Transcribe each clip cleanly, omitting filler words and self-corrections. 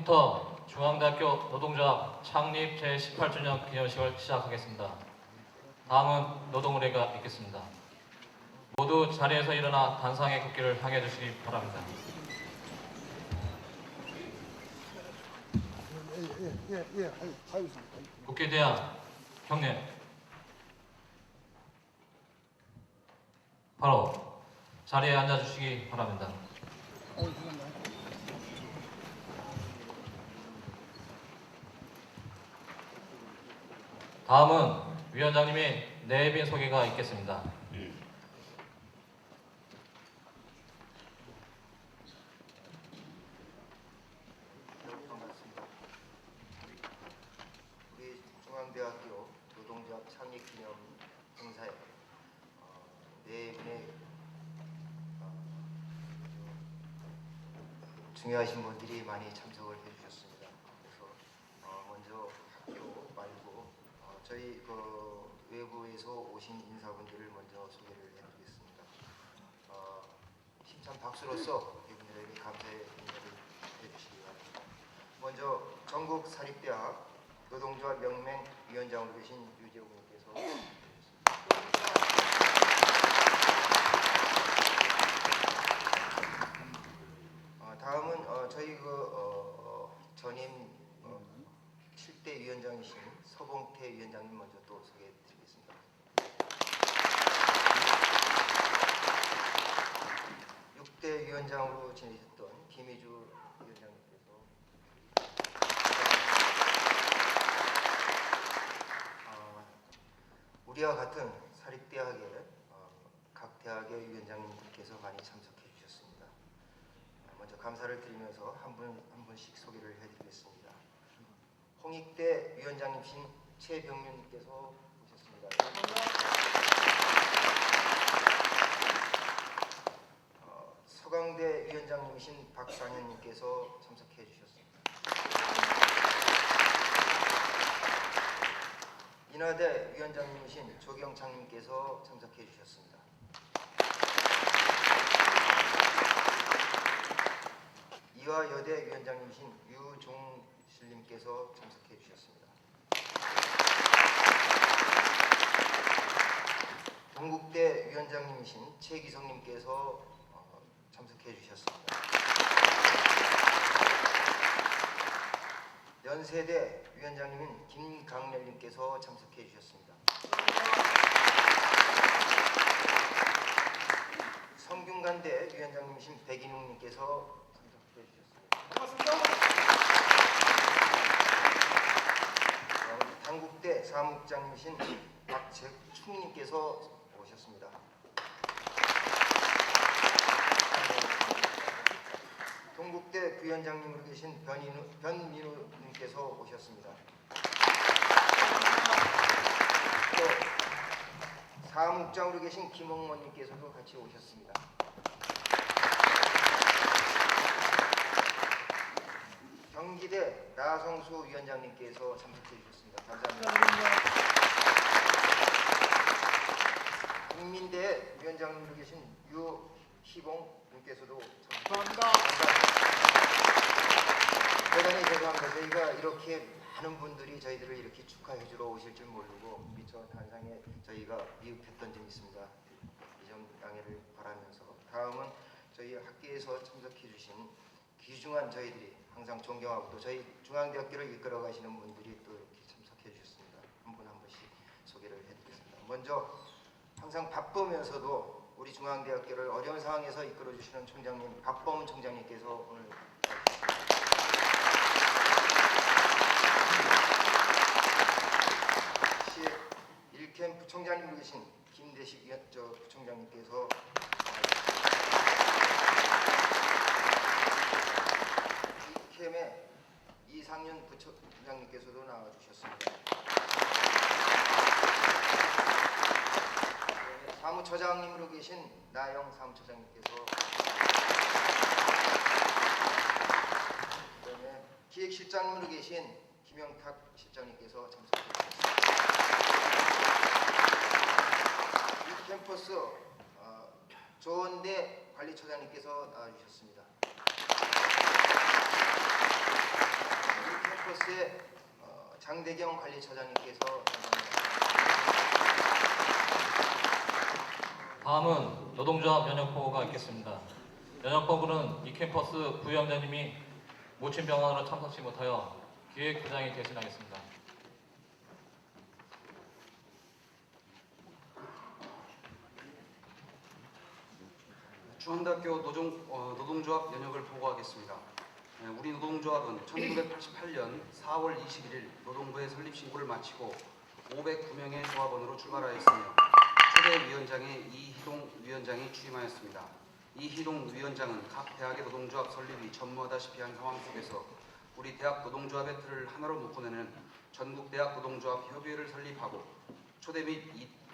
지금부터 중앙대학교 노동조합 창립 제18주년 기념식을 시작하겠습니다. 다음은 노동의례가 있겠습니다. 모두 자리에서 일어나 단상의 국기를 향해 주시기 바랍니다. 국기대항 경례. 바로 자리에 앉아주시기 바랍니다. 다음은 위원장님의 내빈 소개가 있겠습니다. 반갑습니다. 우리 중앙대학교 노동조합 창립기념 행사에 네 분의 중요하신 분들이 많이 참석을 해주셨습니다. 그래서 먼저 학교 말고 저희 외부에서 오신 인사분들을 먼저 소개를 해드리겠습니다. 힘찬 박수로서 이분들에게 감사의 인사를 해주시기 바랍니다. 먼저 전국 사립대학 노동조합 연맹 위원장으로 계신 유재욱님께서 다음은 저희 전임 7대 위원장이신 서봉태 위원장님 먼저 또 소개해드리겠습니다. 대 위원장으로 지내셨던 김희주 위원장님께서 우리와 같은 사립대학의 각 대학의 위원장님들께서 많이 참석해 주셨습니다. 먼저 감사를 드리면서 한 분 한 분씩 소개를 해드리겠습니다. 홍익대 위원장님이신 최병윤님께서 오셨습니다. 서강대 위원장님이신 박상현님께서 참석해 주셨습니다. 인하대 위원장님이신 조경창님께서 참석해 주셨습니다. 이화여대 위원장님이신 유종실님께서 참석해 주셨습니다. 동국대 위원장님이신 최기성님께서 참석해 주셨습니다. 연세대 위원장님인 김강렬님께서 참석해 주셨습니다. 성균관대 위원장님이신 백인웅님께서 참석해 주셨습니다. 반갑습니다. 당국대 사무국장님이신 박재충님께서 오셨습니다. 동국대 부위원장님으로 계신 변민우님께서 오셨습니다. 또 사무국장으로 계신 김홍원님께서도 같이 오셨습니다. 경기대 나성수 위원장님께서 참석해 주셨습니다. 감사합니다. 국민대 위원장님으로 계신 유희봉님께서도 참석합니다. 대단히 죄송합니다. 저희가 이렇게 많은 분들이 저희들을 이렇게 축하해 주러 오실 줄 모르고 미처 단상에 저희가 미흡했던 점이 있습니다. 이 점 양해를 바라면서 다음은 저희 학교에서 참석해 주신 귀중한 저희들이 항상 존경하고 또 저희 중앙대학교를 이끌어 가시는 분들이 또 이렇게 참석해 주셨습니다. 한 분 한 분씩 소개를 해드리겠습니다. 먼저 항상 바쁘면서도 우리 중앙대학교를 어려운 상황에서 이끌어 주시는 총장님 박범은 총장님께서 오늘 시의 1캠 부총장님으로 계신 김대식 부총장님께서 2캠의 이상윤 부총장님께서도 나와주셨습니다. 사무처장님으로 계신 나영 사무처장님께서 그다음에 기획실장님으로 계신 김영탁 실장님께서 참석해 주셨습니다. 이 캠퍼스 조원대 관리처장님께서 나와주셨습니다. 이 캠퍼스의 장대경 관리처장님께서 다음은 노동조합 연혁보고가 있겠습니다. 연혁보고는 이 캠퍼스 부위원장님이 모친병원으로 참석치 못하여 기획부장이 대신하겠습니다. 중앙대학교 노동조합 연혁을 보고하겠습니다. 우리 노동조합은 1988년 4월 21일 노동부에 설립 신고를 마치고 509명의 조합원으로 출발하였으며 초대 위원장에 이희동 위원장이 취임하였습니다. 이희동 위원장은 각 대학의 노동조합 설립이 전무하다시피 한 상황 속에서 우리 대학 노동조합의 틀을 하나로 묶어내는 전국대학 노동조합 협의회를 설립하고 초대 및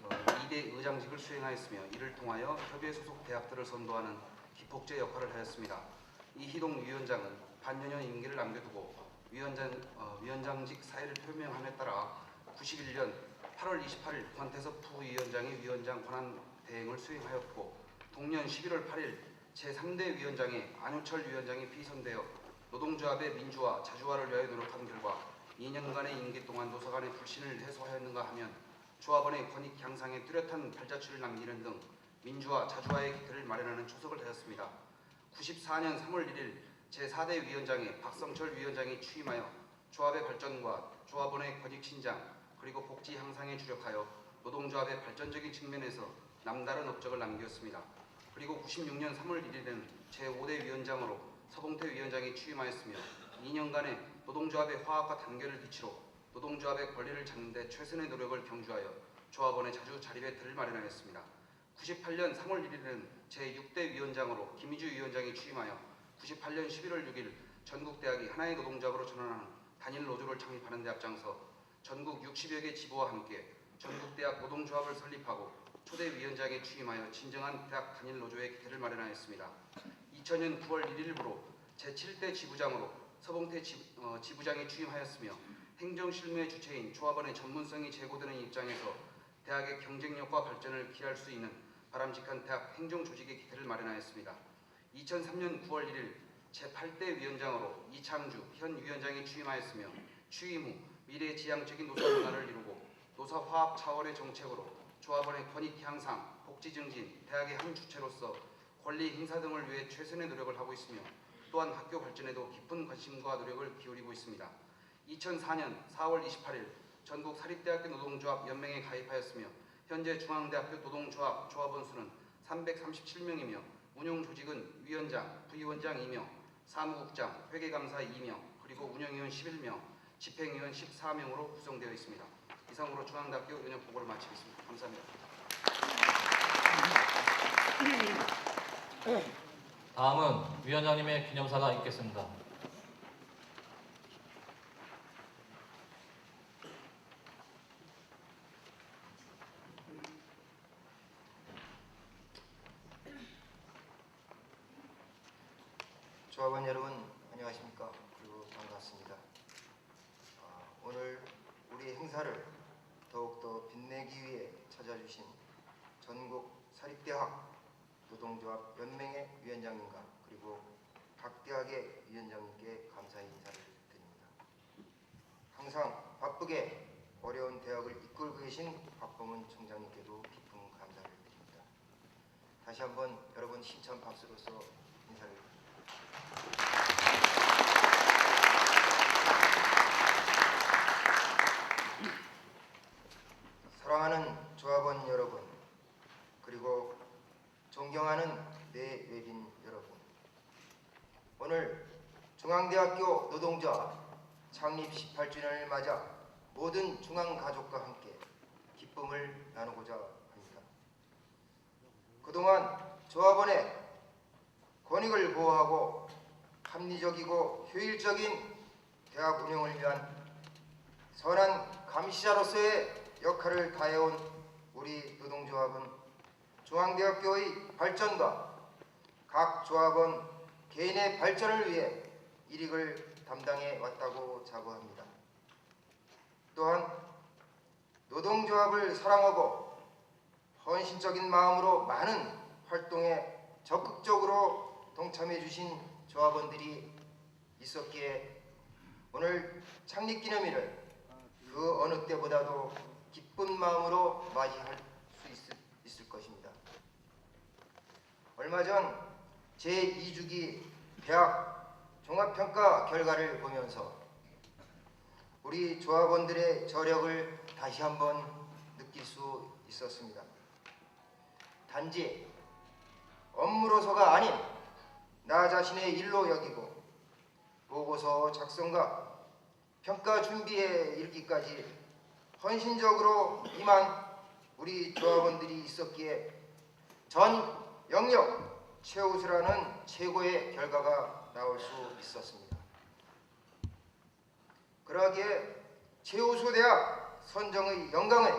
2대 의장직을 수행하였으며 이를 통하여 협의회 소속 대학들을 선도하는 기폭제 역할을 하였습니다. 이희동 위원장은 반년여 임기를 남겨두고 위원장직 사의를 표명함에 따라 91년 8월 28일 권태섭 부위원장의 위원장 권한 대행을 수행하였고 동년 11월 8일 제3대 위원장에 안효철 위원장이 피선되어 노동조합의 민주화, 자주화를 위하여 노력한 결과 2년간의 임기 동안 노사 간의 불신을 해소하였는가 하면 조합원의 권익 향상에 뚜렷한 발자취를 남기는 등 민주화, 자주화의 기틀을 마련하는 초석을 다졌습니다. 94년 3월 1일 제4대 위원장에 박성철 위원장이 취임하여 조합의 발전과 조합원의 권익 신장 그리고 복지 향상에 주력하여 노동조합의 발전적인 측면에서 남다른 업적을 남겼습니다. 그리고 96년 3월 1일에는 제5대 위원장으로 서봉태 위원장이 취임하였으며 2년간의 노동조합의 화합과 단결을 기치로 노동조합의 권리를 찾는 데 최선의 노력을 경주하여 조합원의 자주 자립의 틀을 마련하였습니다. 98년 3월 1일에는 제6대 위원장으로 김희주 위원장이 취임하여 98년 11월 6일 전국대학이 하나의 노동조합으로 전환하는 단일 노조를 창립하는 데 앞장서 전국 60여 개 지부와 함께 전국대학 노동조합을 설립하고 초대 위원장에 취임하여 진정한 대학 단일 노조의 기틀을 마련하였습니다. 2000년 9월 1일부로 제7대 지부장으로 서봉태 지부장이 취임하였으며 행정실무의 주체인 조합원의 전문성이 제고되는 입장에서 대학의 경쟁력과 발전을 기할 수 있는 바람직한 대학 행정조직의 기틀을 마련하였습니다. 2003년 9월 1일 제8대 위원장으로 이창주 현 위원장이 취임하였으며 취임 후 미래지향적인 노사 문화를 이루고 노사 화합 차원의 정책으로 조합원의 권익 향상, 복지 증진, 대학의 한 주체로서 권리 행사 등을 위해 최선의 노력을 하고 있으며 또한 학교 발전에도 깊은 관심과 노력을 기울이고 있습니다. 2004년 4월 28일 전국 사립대학교 노동조합 연맹에 가입하였으며 현재 중앙대학교 노동조합 조합원 수는 337명이며 운영 조직은 위원장, 부위원장 2명, 사무국장, 회계감사 2명, 그리고 운영위원 11명, 집행위원 14명으로 구성되어 있습니다. 이상으로 중앙대학교 연혁 보고를 마치겠습니다. 감사합니다. 다음은 위원장님의 기념사가 있겠습니다. 조합원 여러분 안녕하십니까? 그리고 반갑습니다. 오늘 우리 행사를 더욱더 빛내기 위해 찾아주신 전국 사립대학 노동조합 연맹의 위원장님과 그리고 각 대학의 위원장님께 감사의 인사를 드립니다. 항상 바쁘게 어려운 대학을 이끌고 계신 박범은 총장님께도 깊은 감사를 드립니다. 다시 한번 여러분 힘찬 박수로서 인사를 드립니다. 사랑하는 조합원 여러분, 그리고 존경하는 내 외빈 여러분, 오늘 중앙대학교 노동조합 창립 18주년을 맞아 모든 중앙가족과 함께 기쁨을 나누고자 합니다. 그동안 조합원의 권익을 보호하고 합리적이고 효율적인 대학 운영을 위한 선한 감시자로서의 역할을 다해온 우리 노동조합은 중앙대학교의 발전과 각 조합원 개인의 발전을 위해 일익을 담당해 왔다고 자부합니다. 또한 노동조합을 사랑하고 헌신적인 마음으로 많은 활동에 적극적으로 동참해 주신 조합원들이 있었기에 오늘 창립기념일을 그 어느 때보다도 기쁜 마음으로 맞이할 수 있을 것입니다. 얼마 전 제2주기 대학 종합평가 결과를 보면서 우리 조합원들의 저력을 다시 한번 느낄 수 있었습니다. 단지 업무로서가 아닌 나 자신의 일로 여기고 보고서 작성과 평가 준비에 이르기까지 헌신적으로 임한 우리 조합원들이 있었기에 전 영역 최우수라는 최고의 결과가 나올 수 있었습니다. 그러기에 최우수 대학 선정의 영광은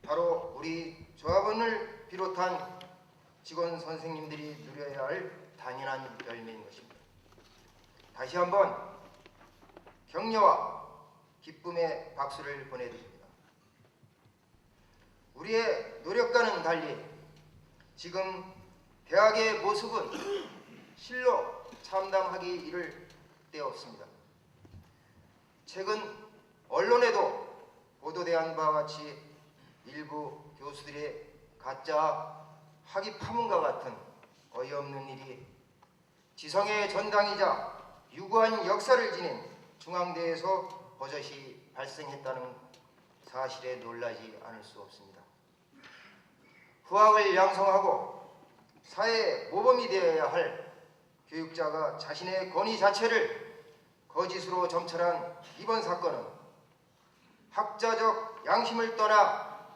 바로 우리 조합원을 비롯한 직원 선생님들이 누려야 할 당연한 열매인 것입니다. 다시 한번 격려와 기쁨의 박수를 보내드립니다. 우리의 노력과는 달리 지금 대학의 모습은 실로 참담하기 이를 데 없습니다. 최근 언론에도 보도된 바와 같이 일부 교수들의 가짜 학위 파문과 같은 어이없는 일이 지성의 전당이자 유구한 역사를 지닌 중앙대에서 버젓이 발생했다는 사실에 놀라지 않을 수 없습니다. 후학을 양성하고 사회의 모범이 되어야 할 교육자가 자신의 권위 자체를 거짓으로 점철한 이번 사건은 학자적 양심을 떠나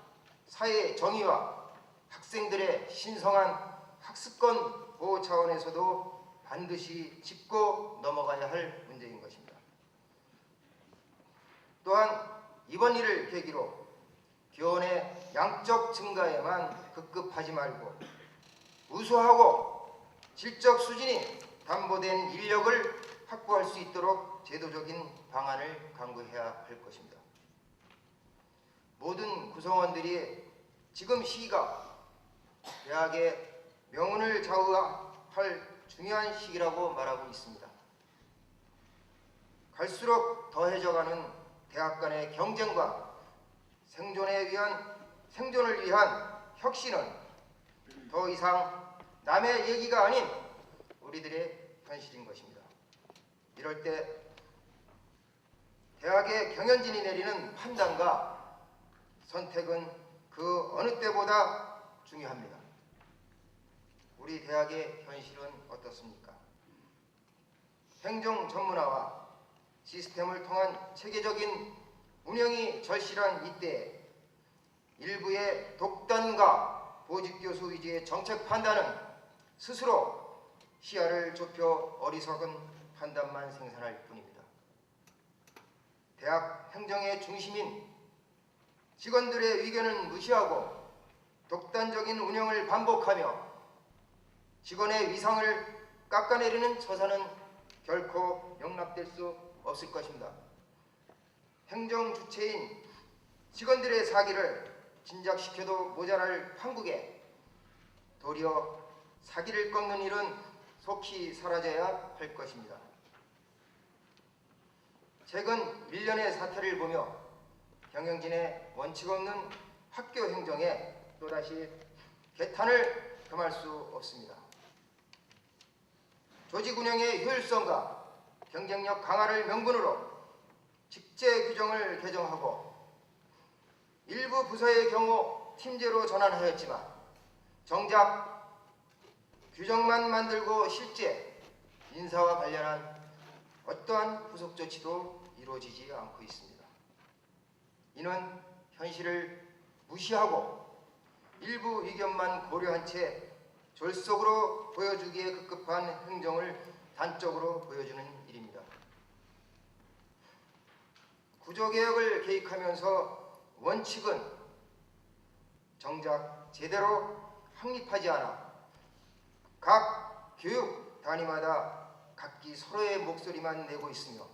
사회의 정의와 학생들의 신성한 학습권 보호 차원에서도 반드시 짚고 넘어가야 할 문제인 것입니다. 또한 이번 일을 계기로 교원의 양적 증가에만 급급하지 말고 우수하고 질적 수준이 담보된 인력을 확보할 수 있도록 제도적인 방안을 강구해야 할 것입니다. 모든 구성원들이 지금 시기가 대학의 명운을 좌우할 중요한 시기라고 말하고 있습니다. 갈수록 더해져가는 대학 간의 경쟁과 생존을 위한 혁신은 더 이상 남의 얘기가 아닌 우리들의 현실인 것입니다. 이럴 때 대학의 경연진이 내리는 판단과 선택은 그 어느 때보다 중요합니다. 우리 대학의 현실은 어떻습니까? 행정 전문화와 시스템을 통한 체계적인 운영이 절실한 이때에 일부의 독단과 보직교수 위주의 정책 판단은 스스로 시야를 좁혀 어리석은 판단만 생산할 뿐입니다. 대학 행정의 중심인 직원들의 의견은 무시하고 독단적인 운영을 반복하며 직원의 위상을 깎아내리는 처사는 결코 용납될 수 없을 것입니다. 행정 주체인 직원들의 사기를 진작시켜도 모자랄 판국에 도리어 사기를 꺾는 일은 속히 사라져야 할 것입니다. 최근 일련의 사태를 보며 경영진의 원칙 없는 학교 행정에 또다시 개탄을 금할 수 없습니다. 조직 운영의 효율성과 경쟁력 강화를 명분으로 직제 규정을 개정하고 일부 부서의 경우 팀제로 전환하였지만 정작 규정만 만들고 실제 인사와 관련한 어떠한 후속 조치도 이루어지지 않고 있습니다. 이는 현실을 무시하고 일부 의견만 고려한 채 졸속으로 보여주기에 급급한 행정을 단적으로 보여주는 일입니다. 구조개혁을 계획하면서 원칙은 정작 제대로 확립하지 않아 각 교육 단위마다 각기 서로의 목소리만 내고 있으며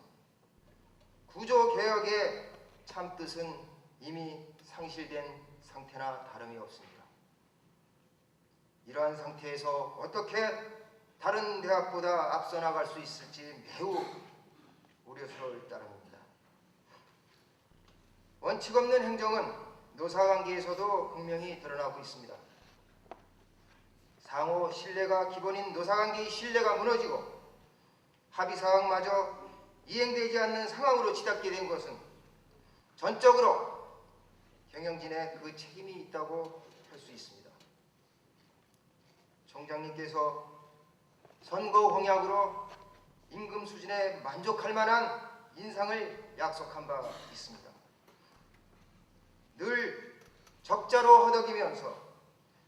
구조개혁의 참뜻은 이미 상실된 상태나 다름이 없습니다. 이러한 상태에서 어떻게 다른 대학보다 앞서 나갈 수 있을지 매우 우려스러울 따름입니다. 원칙 없는 행정은 노사관계에서도 분명히 드러나고 있습니다. 상호 신뢰가 기본인 노사관계의 신뢰가 무너지고 합의사항마저 이행되지 않는 상황으로 치닫게 된 것은 전적으로 경영진의 그 책임이 있다고 할 수 있습니다. 총장님께서 선거 공약으로 임금 수준에 만족할 만한 인상을 약속한 바 있습니다. 늘 적자로 허덕이면서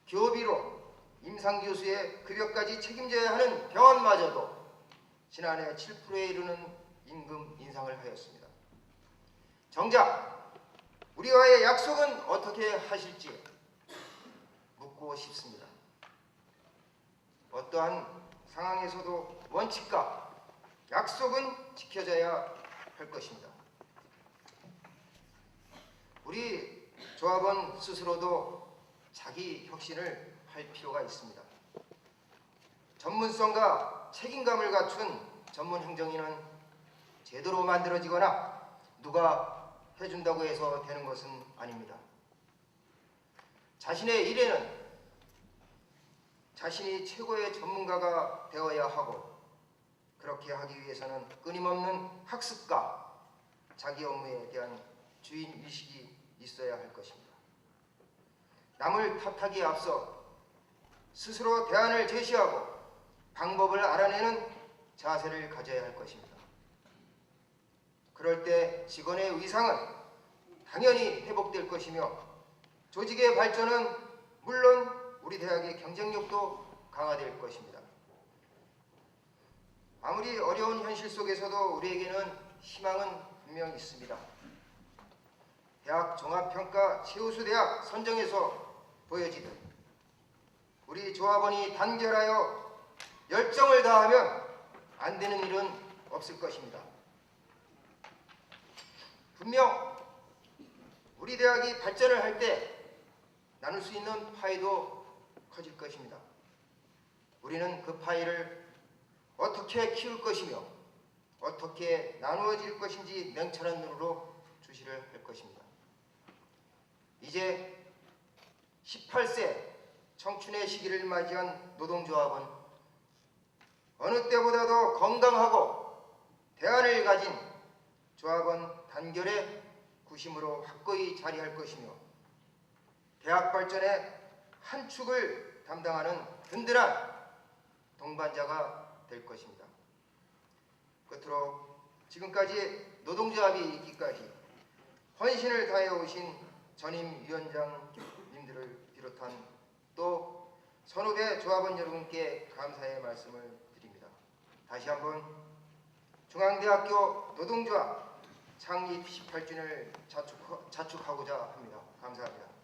교비로 임상교수의 급여까지 책임져야 하는 병원마저도 지난해 7%에 이르는 임금 인상을 하였습니다. 정작 우리와의 약속은 어떻게 하실지 묻고 싶습니다. 어떠한 상황에서도 원칙과 약속은 지켜져야 할 것입니다. 우리 조합원 스스로도 자기 혁신을 할 필요가 있습니다. 전문성과 책임감을 갖춘 전문 행정인은 제대로 만들어지거나 누가 해준다고 해서 되는 것은 아닙니다. 자신의 일에는 자신이 최고의 전문가가 되어야 하고, 그렇게 하기 위해서는 끊임없는 학습과 자기 업무에 대한 주인의식이 있어야 할 것입니다. 남을 탓하기에 앞서 스스로 대안을 제시하고 방법을 알아내는 자세를 가져야 할 것입니다. 그럴 때 직원의 위상은 당연히 회복될 것이며 조직의 발전은 물론 우리 대학의 경쟁력도 강화될 것입니다. 아무리 어려운 현실 속에서도 우리에게는 희망은 분명히 있습니다. 대학 종합평가 최우수 대학 선정에서 보여지듯 우리 조합원이 단결하여 열정을 다하면 안 되는 일은 없을 것입니다. 분명 우리 대학이 발전을 할 때 나눌 수 있는 파이도 커질 것입니다. 우리는 그 파이를 어떻게 키울 것이며 어떻게 나누어질 것인지 냉철한 눈으로 주시를 할 것입니다. 이제 18세 청춘의 시기를 맞이한 노동조합은 어느 때보다도 건강하고 대안을 가진 조합원 단결의 구심으로 확고히 자리할 것이며 대학 발전의 한 축을 담당하는 든든한 동반자가 될 것입니다. 끝으로 지금까지 노동조합이 있기까지 헌신을 다해 오신 전임 위원장님들을 비롯한 또 선후배 조합원 여러분께 감사의 말씀을 드립니다. 다시 한번 중앙대학교 노동조합 창립 18주년을 자축하고자 합니다. 감사합니다.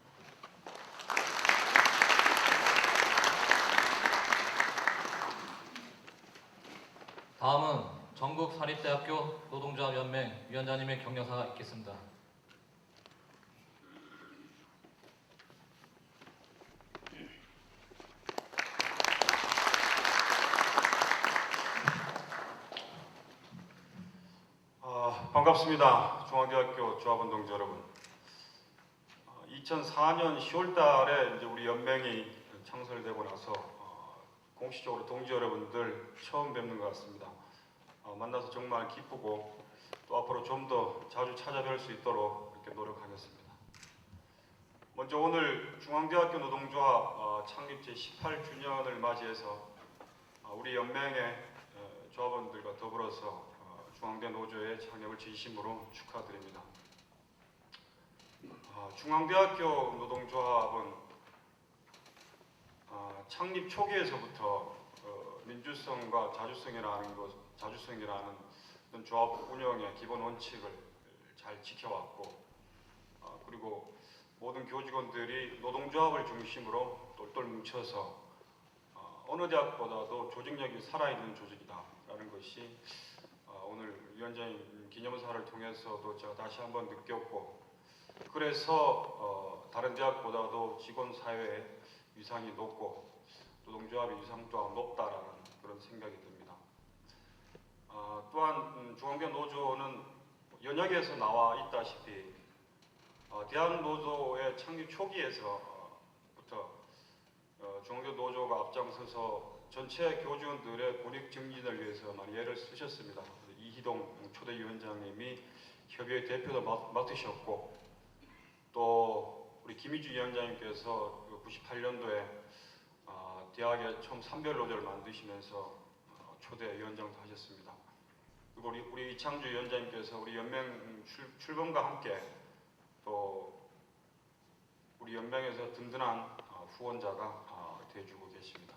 다음은 전국사립대학교 노동조합연맹 위원장님의 격려사가 있겠습니다. 반갑습니다. 중앙대학교 조합원 동지 여러분. 2004년 10월달에 이제 우리 연맹이 창설되고 나서 공식적으로 동지 여러분들 처음 뵙는 것 같습니다. 만나서 정말 기쁘고 또 앞으로 좀 더 자주 찾아뵐 수 있도록 이렇게 노력하겠습니다. 먼저 오늘 중앙대학교 노동조합 창립 제18주년을 맞이해서 우리 연맹의 조합원들과 더불어서 중앙대 노조의 창립을 진심으로 축하드립니다. 중앙대학교 노동조합은 창립 초기에서부터 민주성과 자주성이라는 조합 운영의 기본 원칙을 잘 지켜왔고, 그리고 모든 교직원들이 노동조합을 중심으로 똘똘 뭉쳐서 어느 대학보다도 조직력이 살아있는 조직이다라는 것이 오늘 위원장님 기념사를 통해서도 제가 다시 한번 느꼈고, 그래서 다른 대학보다도 직원 사회의 위상이 높고 노동조합의 위상 또한 높다라는 그런 생각이 듭니다. 또한 중앙대 노조는 연역에서 나와 있다시피 대한노조의 창립 초기에서부터 중앙대 노조가 앞장서서 전체 교직원들의 권익 증진을 위해서 많이 애를 쓰셨습니다. 이희동 초대위원장님이 협의회 대표도 맡으셨고 또 우리 김희주 위원장님께서 98년도에 대학에 처음 산별노조를 만드시면서 초대위원장도 하셨습니다. 그리고 우리 이창주 위원장님께서 우리 연맹 출범과 함께 또 우리 연맹에서 든든한 후원자가 되어주고 계십니다.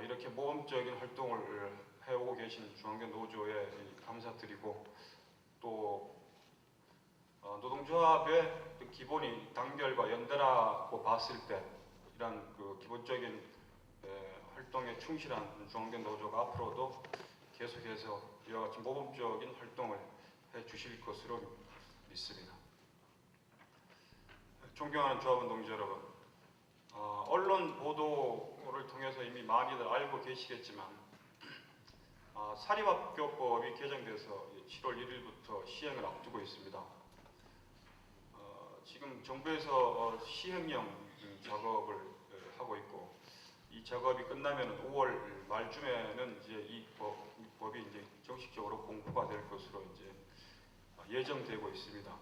이렇게 모범적인 활동을 해오고 계신 중앙대 노조에 감사드리고 또 노동조합의 기본이 단결과 연대라고 봤을 때 이런 그 기본적인 활동에 충실한 중앙대 노조가 앞으로도 계속해서 이와 같이 모범적인 활동을 해 주실 것으로 믿습니다. 존경하는 조합원 동지 여러분, 언론 보도를 통해서 이미 많이들 알고 계시겠지만 사립학교법이 개정돼서 7월 1일부터 시행을 앞두고 있습니다. 지금 정부에서 시행령 작업을 하고 있고 이 작업이 끝나면 5월 말쯤에는 이제 이 법이 이제 정식적으로 공포가 될 것으로 이제 예정되고 있습니다.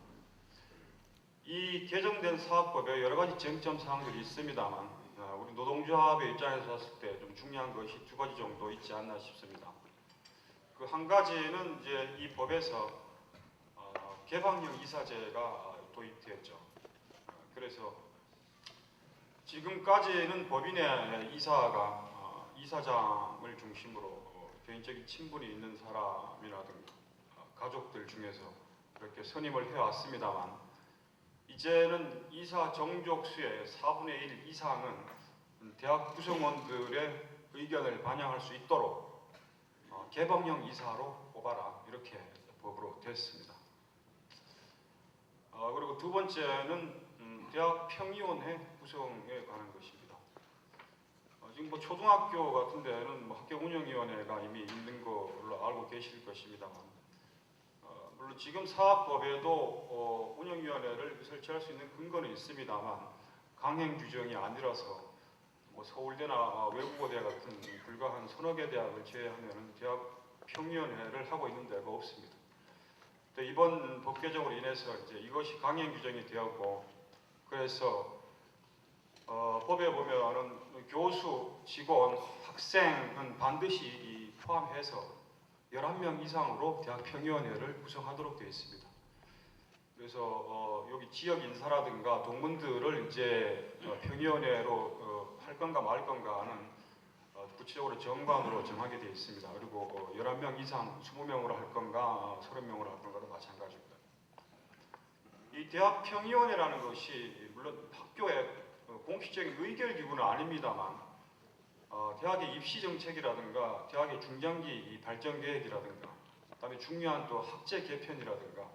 이 개정된 사업법에 여러 가지 쟁점 사항들이 있습니다만 우리 노동조합의 입장에서 봤을 때 좀 중요한 것이 두 가지 정도 있지 않나 싶습니다. 그 한 가지는 이제 이 법에서 개방형 이사제가 도입되었죠. 그래서 지금까지는 법인의 이사가 이사장을 중심으로 개인적인 친분이 있는 사람이라든가 가족들 중에서 그렇게 선임을 해왔습니다만 이제는 이사 정족수의 4분의 1 이상은 대학 구성원들의 의견을 반영할 수 있도록 개방형 이사로 뽑아라 이렇게 법으로 됐습니다. 그리고 두 번째는 대학 평의원회 구성에 관한 것입니다. 지금 초등학교 같은 데는 학교 운영위원회가 이미 있는 걸로 알고 계실 것입니다만 물론 지금 사학법에도 운영위원회를 설치할 수 있는 근거는 있습니다만 강행 규정이 아니라서 서울대나 외국어대 같은 불과 한 서너 개 대학을 제외하면 대학 평의원회를 하고 있는 데가 없습니다. 이번 법 개정으로 인해서 이제 이것이 강행 규정이 되었고 그래서 법에 보면은 교수, 직원, 학생은 반드시 포함해서 11명 이상으로 대학 평의원회를 구성하도록 되어 있습니다. 그래서 여기 지역 인사라든가 동문들을 이제 평의원회로 할 건가 말 건가는 구체적으로 정관으로 정하게 되어 있습니다. 그리고 11명 이상 20명으로 할 건가 30명으로 할 건가도 마찬가지입니다. 이 대학 평의원회라는 것이 물론 학교의 공식적인 의결 기구는 아닙니다만 대학의 입시 정책이라든가 대학의 중장기 발전 계획이라든가 그다음에 중요한 또 학제 개편이라든가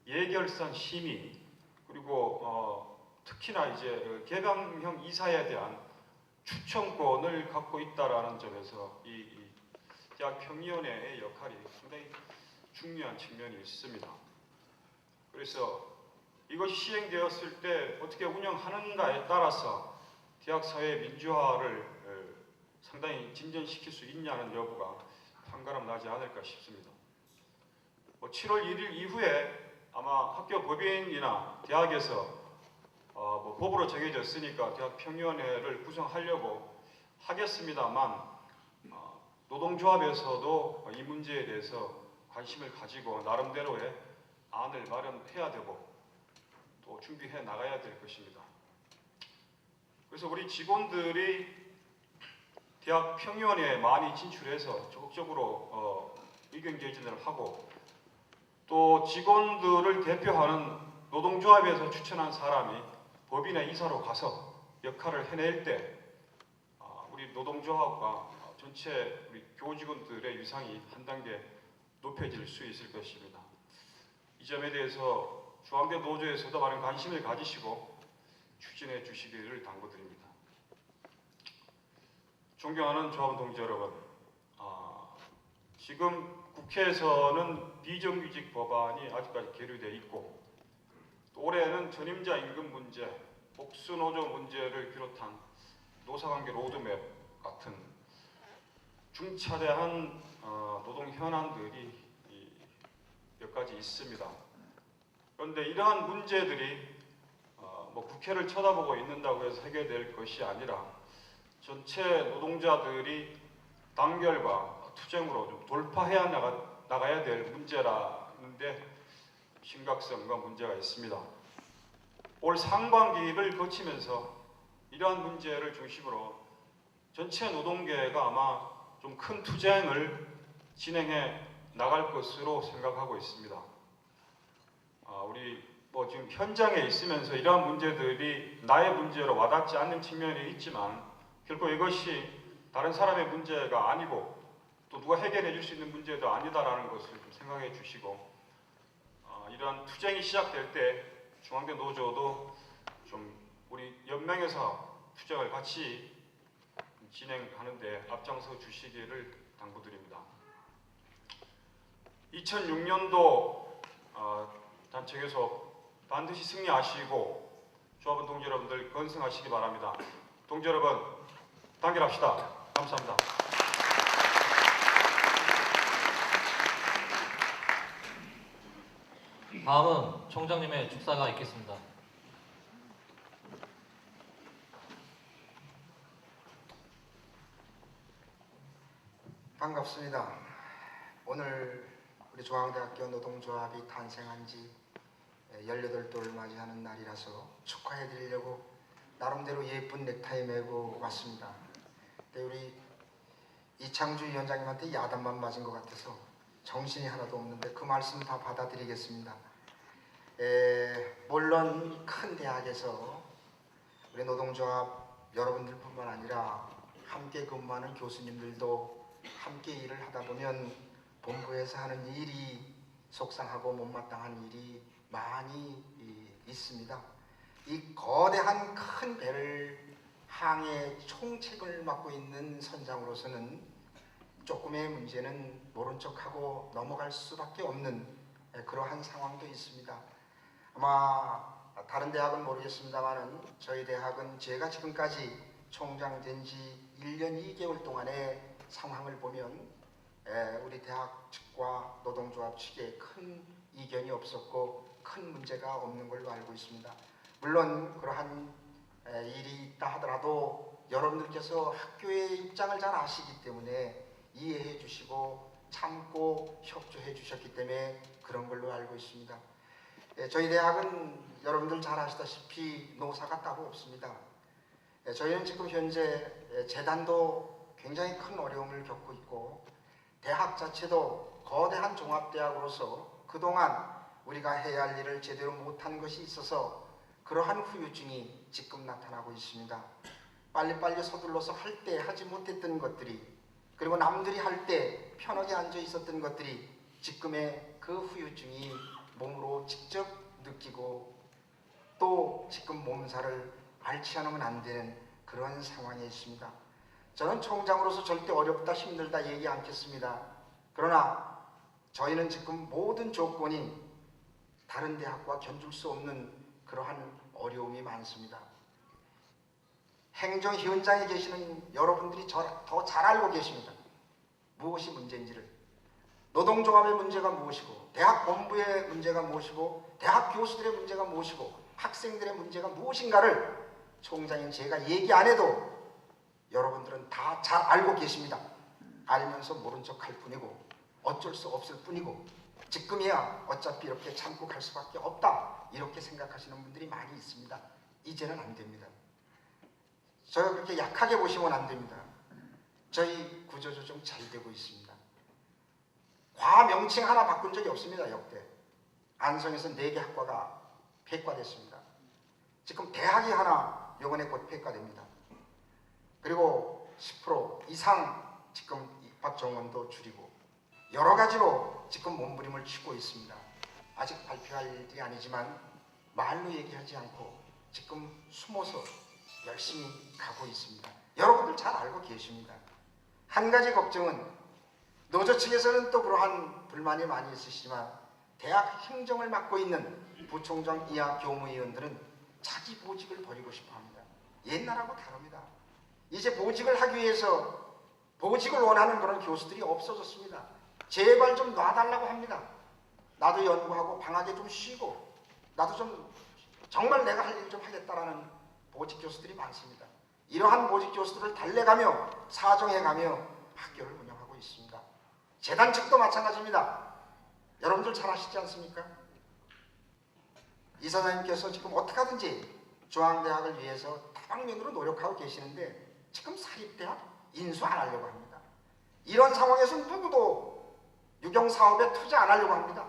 예결산 심의 그리고 특히나 이제 개방형 이사에 대한 추천권을 갖고 있다라는 점에서 이 대학 평의원회의 역할이 상당히 중요한 측면이 있습니다. 그래서 이것이 시행되었을 때 어떻게 운영하는가에 따라서 대학 사회 민주화를 상당히 진전시킬 수 있냐는 여부가 판가름 나지 않을까 싶습니다. 7월 1일 이후에 아마 학교 법인이나 대학에서 법으로 정해졌으니까 대학 평의원회를 구성하려고 하겠습니다만 노동조합에서도 이 문제에 대해서 관심을 가지고 나름대로의 안을 마련해야 되고 또 준비해 나가야 될 것입니다. 그래서 우리 직원들이 대학 평의원회에 많이 진출해서 적극적으로 의견 개진을 하고 또 직원들을 대표하는 노동조합에서 추천한 사람이 법인의 이사로 가서 역할을 해낼 때 우리 노동조합과 전체 우리 교직원들의 위상이 한 단계 높여질 수 있을 것입니다. 이 점에 대해서 중앙대 노조에서도 많은 관심을 가지시고 추진해 주시기를 당부드립니다. 존경하는 조합원 동지 여러분, 지금 국회에서는 비정규직 법안이 아직까지 계류되어 있고 또 올해는 전임자 임금 문제, 복수노조 문제를 비롯한 노사관계 로드맵 같은 중차대한 노동 현안들이 몇 가지 있습니다. 그런데 이러한 문제들이 뭐 국회를 쳐다보고 있는다고 해서 해결될 것이 아니라 전체 노동자들이 단결과 투쟁으로 좀 돌파해야 나가야 될 문제라는데 심각성과 문제가 있습니다. 올 상반기를 거치면서 이러한 문제를 중심으로 전체 노동계가 아마 좀 큰 투쟁을 진행해 나갈 것으로 생각하고 있습니다. 우리 뭐 지금 현장에 있으면서 이러한 문제들이 나의 문제로 와닿지 않는 측면이 있지만 결코 이것이 다른 사람의 문제가 아니고 또 누가 해결해 줄 수 있는 문제도 아니다라는 것을 좀 생각해 주시고 이러한 투쟁이 시작될 때 중앙대 노조도 좀 우리 연맹에서 투쟁을 같이 진행하는데 앞장서 주시기를 당부드립니다. 2006년도 단체 개속 반드시 승리하시고 조합원 동지 여러분들 건승하시기 바랍니다. 동지 여러분 단결합시다. 감사합니다. 다음은 총장님의 축사가 있겠습니다. 반갑습니다. 오늘 우리 중앙대학교 노동조합이 탄생한 지 18돌을 맞이하는 날이라서 축하해 드리려고 나름대로 예쁜 넥타이 메고 왔습니다. 근데 우리 이창주 위원장님한테 야단만 맞은 것 같아서 정신이 하나도 없는데 그 말씀 다 받아드리겠습니다. 물론 큰 대학에서 우리 노동조합 여러분들뿐만 아니라 함께 근무하는 교수님들도 함께 일을 하다 보면 본부에서 하는 일이 속상하고 못마땅한 일이 많이 있습니다. 이 거대한 큰 배를 항해 총책을 맡고 있는 선장으로서는 조금의 문제는 모른 척하고 넘어갈 수밖에 없는 그러한 상황도 있습니다. 아마 다른 대학은 모르겠습니다만은 저희 대학은 제가 지금까지 총장 된 지 1년 2개월 동안의 상황을 보면 우리 대학 측과 노동조합 측에 큰 이견이 없었고 큰 문제가 없는 걸로 알고 있습니다. 물론 그러한 일이 있다 하더라도 여러분들께서 학교의 입장을 잘 아시기 때문에 이해해 주시고 참고 협조해 주셨기 때문에 그런 걸로 알고 있습니다. 저희 대학은 여러분들 잘 아시다시피 노사가 따로 없습니다. 저희는 지금 현재 재단도 굉장히 큰 어려움을 겪고 있고 대학 자체도 거대한 종합대학으로서 그동안 우리가 해야 할 일을 제대로 못한 것이 있어서 그러한 후유증이 지금 나타나고 있습니다. 빨리빨리 서둘러서 할 때 하지 못했던 것들이 그리고 남들이 할 때 편하게 앉아 있었던 것들이 지금의 그 후유증이 몸으로 직접 느끼고 또 지금 몸살을 앓지 않으면 안 되는 그런 상황에 있습니다. 저는 총장으로서 절대 어렵다 힘들다 얘기 않겠습니다. 그러나 저희는 지금 모든 조건이 다른 대학과 견줄 수 없는 그러한 어려움이 많습니다. 행정 현장에 계시는 여러분들이 더 잘 알고 계십니다. 무엇이 문제인지를. 노동조합의 문제가 무엇이고 대학 본부의 문제가 무엇이고 대학 교수들의 문제가 무엇이고 학생들의 문제가 무엇인가를 총장인 제가 얘기 안 해도 여러분들은 다 잘 알고 계십니다. 알면서 모른 척 할 뿐이고 어쩔 수 없을 뿐이고 지금이야 어차피 이렇게 참고 갈 수밖에 없다 이렇게 생각하시는 분들이 많이 있습니다. 이제는 안 됩니다. 저희 그렇게 약하게 보시면 안 됩니다. 저희 구조조정 잘 되고 있습니다. 과명칭 하나 바꾼 적이 없습니다. 역대 안성에서 4개 학과가 폐과됐습니다. 지금 대학이 하나 이번에 곧 폐과됩니다. 그리고 10% 이상 지금 입학 정원도 줄이고 여러 가지로 지금 몸부림을 치고 있습니다. 아직 발표할 일이 아니지만 말로 얘기하지 않고 지금 숨어서 열심히 가고 있습니다. 여러분들 잘 알고 계십니다. 한 가지 걱정은 노조 측에서는 또 그러한 불만이 많이 있으시지만 대학 행정을 맡고 있는 부총장 이하 교무위원들은 자기 보직을 버리고 싶어합니다. 옛날하고 다릅니다. 이제 보직을 하기 위해서 보직을 원하는 그런 교수들이 없어졌습니다. 제발 좀 놔달라고 합니다. 나도 연구하고 방학에 좀 쉬고 나도 좀 정말 내가 할 일 좀 하겠다라는 보직 교수들이 많습니다. 이러한 보직 교수들을 달래가며 사정해가며 학교를 운영하고 있습니다. 재단 측도 마찬가지입니다. 여러분들 잘 아시지 않습니까? 이사장님께서 지금 어떻게 하든지 중앙대학을 위해서 다방면으로 노력하고 계시는데 지금 사립대학 인수 안 하려고 합니다. 이런 상황에서 누구도 유경사업에 투자 안 하려고 합니다.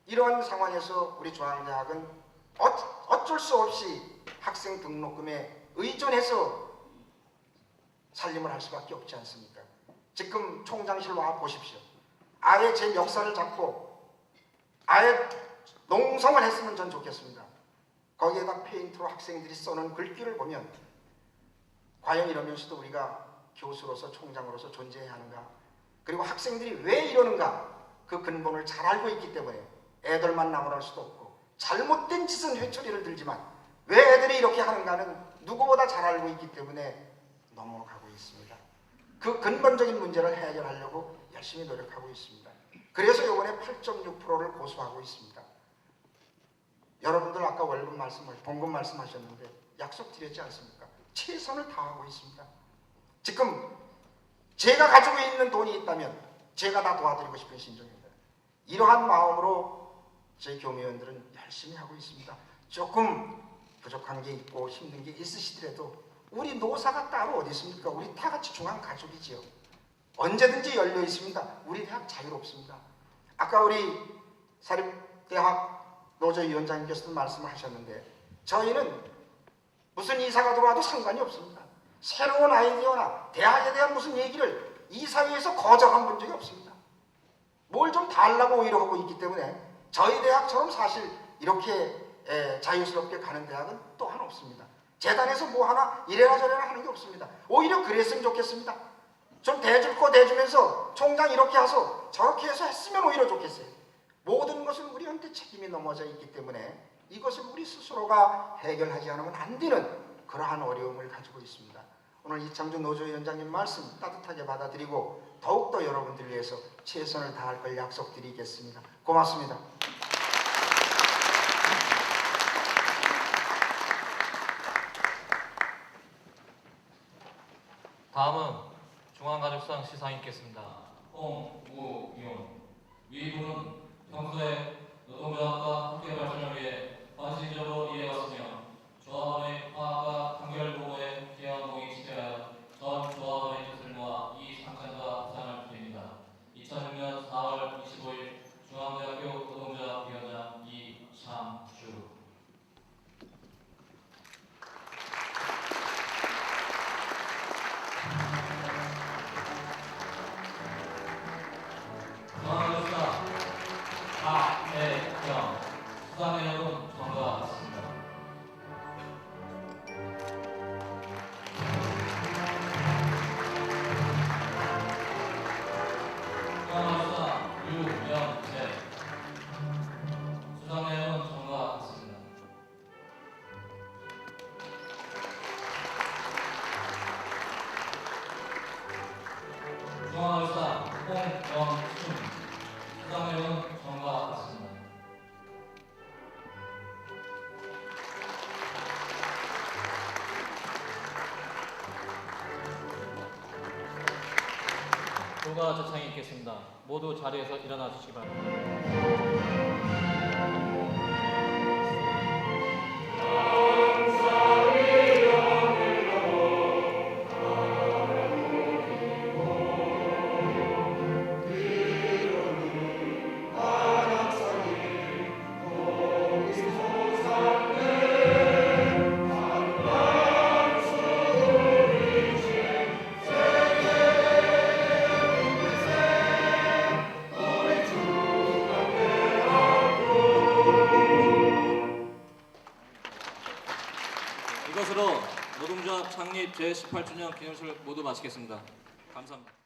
이러한 상황에서 우리 중앙대학은 어쩔 수 없이 학생 등록금에 의존해서 살림을 할 수밖에 없지 않습니까? 지금 총장실 와 보십시오. 아예 제 멱살을 잡고 아예 농성을 했으면 전 좋겠습니다. 거기에다 페인트로 학생들이 써놓은 글귀를 보면 과연 이러면서도 우리가 교수로서 총장으로서 존재해야 하는가, 그리고 학생들이 왜 이러는가 그 근본을 잘 알고 있기 때문에 애들만 나무랄 수도 없고 잘못된 짓은 회초리를 들지만 왜 애들이 이렇게 하는가는 누구보다 잘 알고 있기 때문에 넘어가고 있습니다. 그 근본적인 문제를 해결하려고 열심히 노력하고 있습니다. 그래서 이번에 8.6%를 고수하고 있습니다. 여러분들 아까 봉급 말씀하셨는데 약속드렸지 않습니까? 최선을 다하고 있습니다. 지금 제가 가지고 있는 돈이 있다면 제가 다 도와드리고 싶은 심정입니다. 이러한 마음으로 저희 교무위원들은 열심히 하고 있습니다. 조금 부족한 게 있고 힘든 게 있으시더라도 우리 노사가 따로 어디 있습니까? 우리 다 같이 중앙 가족이지요. 언제든지 열려 있습니다. 우리 대학 자유롭습니다. 아까 우리 사립대학 노조위원장님께서도 말씀을 하셨는데 저희는 무슨 이사가 들어와도 상관이 없습니다. 새로운 아이디어나 대학에 대한 무슨 얘기를 이 사회에서 거절한 본 적이 없습니다. 뭘 좀 달라고 오히려 하고 있기 때문에 저희 대학처럼 사실 이렇게 자유스럽게 가는 대학은 또한 없습니다. 재단에서 뭐 하나 이래라 저래라 하는 게 없습니다. 오히려 그랬으면 좋겠습니다. 좀 대줄 거 대주면서 총장 이렇게 하소 저렇게 해서 했으면 오히려 좋겠어요. 모든 것은 우리한테 책임이 넘어져 있기 때문에 이것을 우리 스스로가 해결하지 않으면 안 되는 그러한 어려움을 가지고 있습니다. 오늘 이창주 노조위원장님 말씀 따뜻하게 받아들이고 더욱더 여러분들 위해서 최선을 다할 걸 약속드리겠습니다. 고맙습니다. 다음은 중앙가족상 시상이 있겠습니다. 홍우용 위부는 평소에 노동조합과 학교 발전을 위해 헌신적으로 일해왔으며 조합원의 화합과 단결 보호에 기여한 공이 지켜야 전 조합원의 뜻을 모아 이 상장과 부상을 드립니다. 2006년 4월 25일 중앙대학교 노동조합 위원장 이창주. 중앙가족상 박혜경 수상의원은 전과 같습니다. 중앙가족상 유영재 수상의원은 전과 같습니다. 중앙가족상 홍영순 수상의원은 전과 같습니다. 조가 제창이 있겠습니다. 모두 자리에서 일어나 주시기 바랍니다. 이것으로 노동조합 창립 제18주년 기념식을 모두 마치겠습니다. 감사합니다.